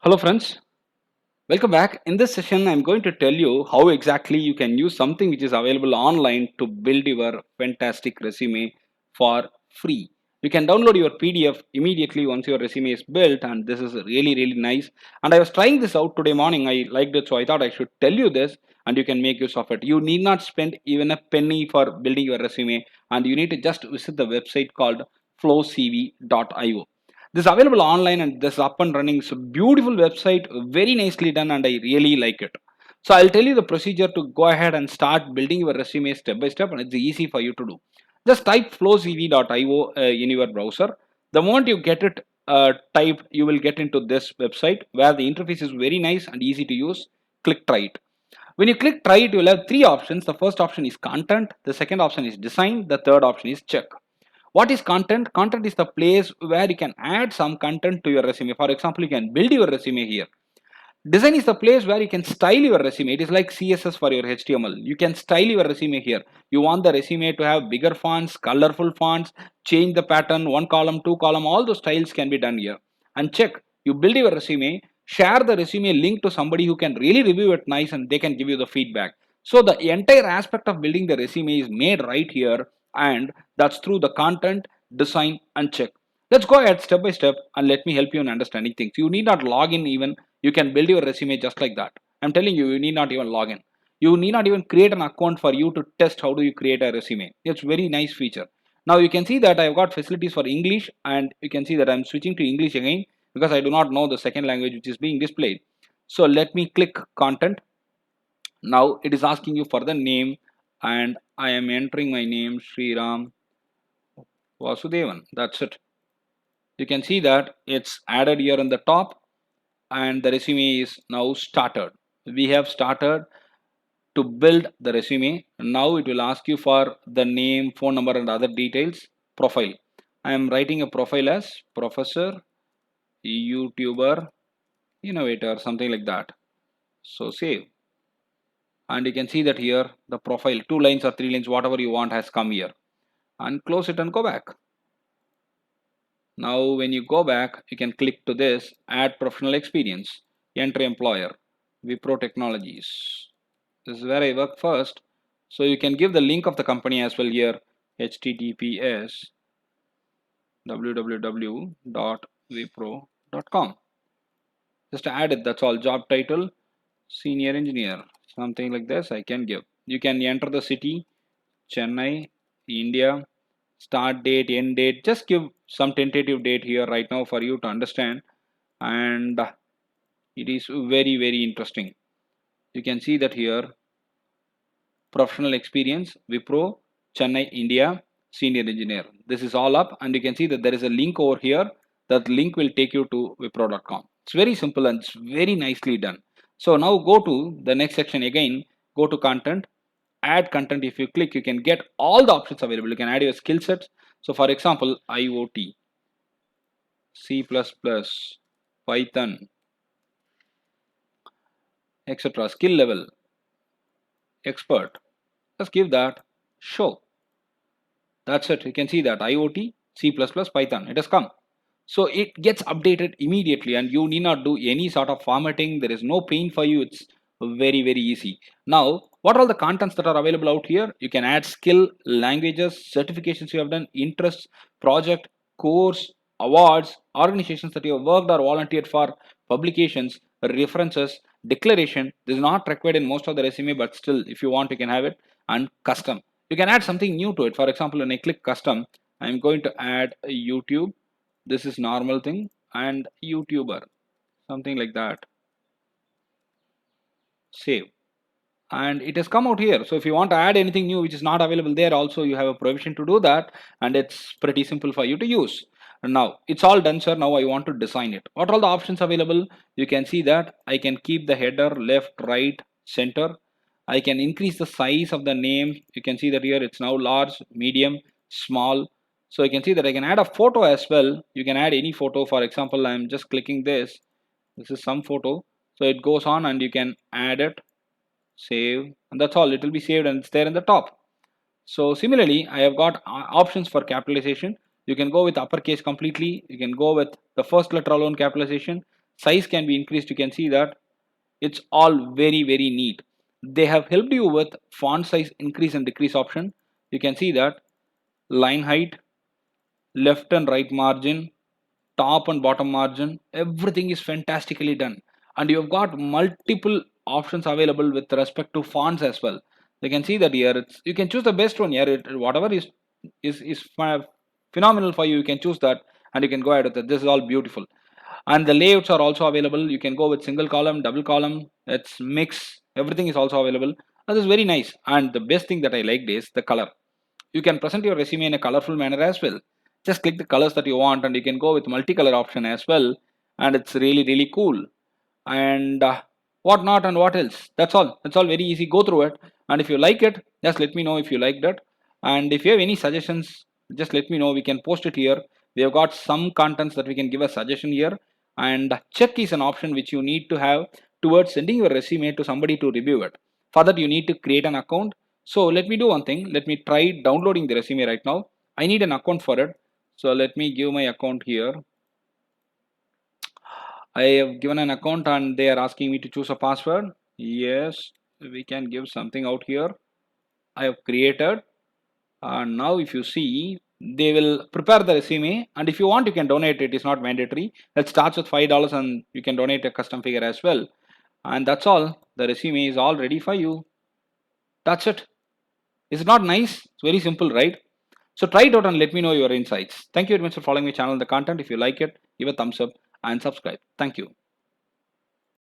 Hello friends, welcome back. In this session, I'm going to tell you how exactly you can use something which is available online to build your fantastic resume for free. You can download your PDF immediately once your resume is built, and this is really nice. And I was trying this out today morning. I liked it, so I thought I should tell you this, and you can make use of it. You need not spend even a penny for building your resume, and you need to just visit the website called flowcv.io. This is available online and this is up and running. It's a beautiful website, very nicely done, and I really like it. So I'll tell you the procedure to go ahead and start building your resume step by step, and it's easy for you to do. Just type flowcv.io in your browser. The moment you get it typed, you will get into this website where the interface is very nice and easy to use. Click try it. When you click try it, you will have three options. The first option is content, the second option is design, the third option is check. What is content? Content is the place where you can add some content to your resume. For example, you can build your resume here. Design is the place where you can style your resume. It is like CSS for your HTML. You can style your resume here. You want the resume to have bigger fonts, colorful fonts, change the pattern, one column, two column, all those styles can be done here. And check, you build your resume, share the resume link to somebody who can really review it nice and they can give you the feedback. So the entire aspect of building the resume is made right here, and that's through the content, design and check. Let's go ahead step by step and let me help you in understanding things. You need not log in even. You can build your resume just like that. I'm telling you, you need not even log in. You need not even create an account for you to test how do you create a resume. It's very nice feature. Now you can see that I've got facilities for English, and you can see that I'm switching to English again because I do not know the second language which is being displayed. So let me click content. Now it is asking you for the name, and I am entering my name Sriram Vasudevan. That's it. You can see that it's added here on the top, and the resume is now started. We have started to build the resume. Now it will ask you for the name, phone number and other details. Profile. I am writing a profile as professor, YouTuber, innovator, something like that. So save. And you can see that here the profile, 2 lines or 3 lines, whatever you want has come here. And close it and go back. Now when you go back, you can click to this, add professional experience, enter employer, Wipro Technologies. This is where I work first. So you can give the link of the company as well here, https www.wipro.com. Just add it, that's all. Job title, senior engineer, something like this I can give. You can enter the city, Chennai, India, start date, end date. Just give some tentative date here right now for you to understand. And it is very interesting. You can see that here, professional experience, Wipro, Chennai, India, senior engineer. This is all up, and you can see that there is a link over here. That link will take you to wipro.com. It's very simple and it's very nicely done. So now go to the next section again, go to content, add content. If you click, you can get all the options available. You can add your skill sets. So for example, IoT, C++, Python, etc. Skill level, expert. Just give that, show. That's it. You can see that IoT, C++, Python. It has come. So it gets updated immediately and you need not do any sort of formatting. There is no pain for you. It's very easy. Now, what are all the contents that are available out here? You can add skill, languages, certifications you have done, interests, project, course, awards, organizations that you have worked or volunteered for, publications, references, declaration. This is not required in most of the resume, but still, if you want, you can have it. And custom. You can add something new to it. For example, when I click custom, I'm going to add a YouTube. This is normal thing, and YouTuber, something like that. Save. And it has come out here. So if you want to add anything new which is not available there, also you have a provision to do that, and it's pretty simple for you to use. And now it's all done, sir. Now I want to design it. What are all the options available? You can see that I can keep the header left, right, center. I can increase the size of the name. You can see that here it's now large, medium, small. So you can see that I can add a photo as well. You can add any photo. For example, I'm just clicking this. This is some photo. So it goes on and you can add it, save, and that's all. It will be saved and it's there in the top. So similarly, I have got options for capitalization. You can go with uppercase completely. You can go with the first letter alone capitalization, size can be increased. You can see that it's all very neat. They have helped you with font size increase and decrease option. You can see that line height, left and right margin, top and bottom margin, everything is fantastically done. And you've got multiple options available with respect to fonts as well. You can see that here you can choose the best one here. Whatever is phenomenal for you, you can choose that and you can go ahead with it. This is all beautiful. And the layouts are also available. You can go with single column, double column, it's mix, everything is also available. That is very nice. And the best thing that I liked is the color. You can present your resume in a colorful manner as well. Just click the colors that you want and you can go with multicolor option as well, and it's really cool. And what not and what else, that's all very easy. Go through it, and if you like it, just let me know if you liked it. And if you have any suggestions, just let me know. We can post it here. We have got some contents that we can give a suggestion here. And check is an option which you need to have towards sending your resume to somebody to review it. For that you need to create an account. So let me do one thing. Let me try downloading the resume right now. I need an account for it. So let me give my account here. I have given an account and they are asking me to choose a password. Yes, we can give something out here. I have created, and now if you see, they will prepare the resume, and if you want you can donate. It is not mandatory. It starts with $5 and you can donate a custom figure as well. And that's all. The resume is all ready for you. That's it. Is it not nice? It's very simple, right? So try it out and let me know your insights. Thank you very much for following my channel and the content. If you like it, give a thumbs up and subscribe. Thank you.